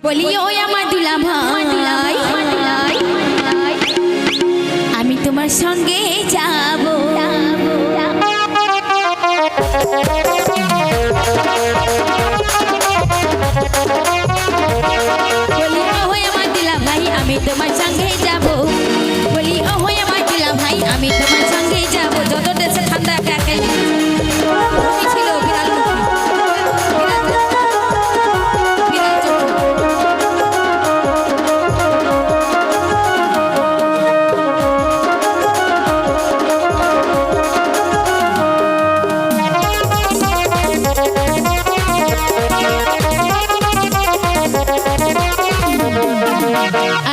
বলি ও আমার দুলা ভাই আমি তোমার সঙ্গে যাব বলি ও আমার দুলা ভাই আমি তোমার সঙ্গে যাব বলি ও আমার দুলা ভাই আমি তোমার সঙ্গে যাব যত দেশে ঠান্ডা কাকে ছিল বিড়াল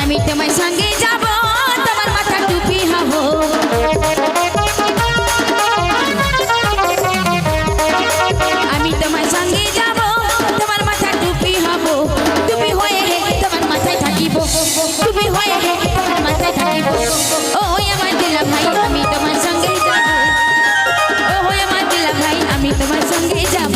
আমি তোমার সঙ্গে যাব তোমার মাথা টুপি হব আমি তোমার সঙ্গে যাব তোমার মাথা টুপি হব টুপি হয়ে তোমার মাথায় থাকিব টুপি হয়ে তোমার মাথায় থাকিব ও আমার দিলা ভাই আমি তোমার সঙ্গে যাব ও আমার দিলা ভাই আমি তোমার সঙ্গে যাব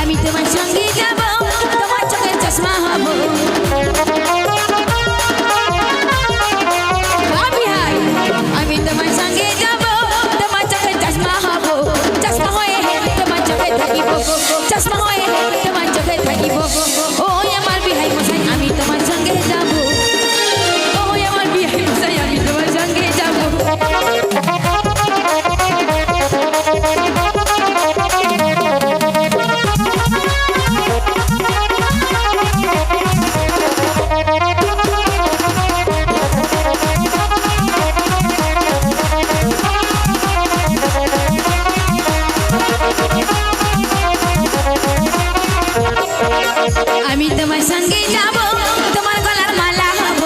আমি তোমার সঙ্গে যাব তোমার চোখের চশমা হব আমি তোমার সঙ্গে যাব তোমার চোখের চশমা হব চশমা হয়ে তোমার চোখে থাকিব চশমা হয়ে তোমার চোখে থাকিব ও আমার বিহাই মশাই আমি তোমার সঙ্গে যাব ও আমার বিহাই মশাই আমি তোমার সঙ্গে যাব আমি তোমার সঙ্গে যাব তোমার গলার মালা হব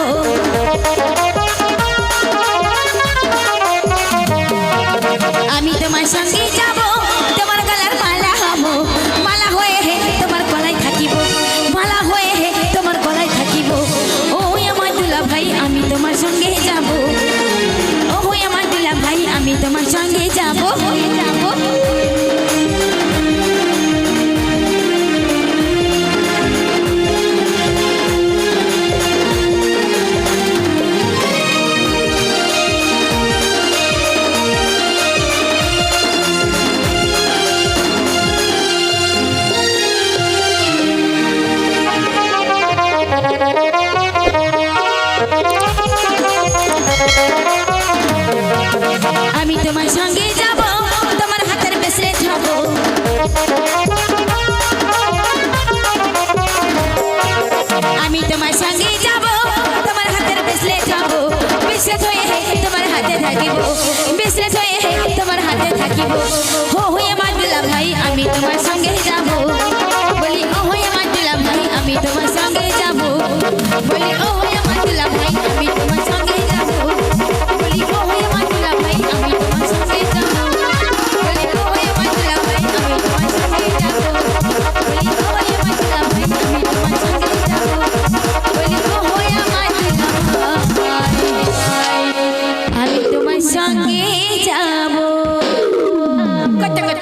আমি তোমার সঙ্গে যাব তোমার গলার মালা হব মালা হয়ে তোমার গলায় থাকিব মালা হয়ে তোমার গলায় থাকিব ও আমার দুলা ভাই আমি তোমার সঙ্গে যাব ও আমার দুলা ভাই আমি তোমার সঙ্গে যাব আমি তোমার সঙ্গে যাব তোমার হাতের ব্রেসলেট হব আমি তোমার সঙ্গে যাব তোমার হাতের ব্রেসলেট হব ব্রেসলেট হয়ে তোমার হাতে থাকিব ব্রেসলেট হয়ে তোমার হাতে থাকিব হো আমার দুলা ভাই আমি তোমার সঙ্গে যাব বলি ও আমার দুলা ভাই আমি তোমার সঙ্গে যাব বলি ও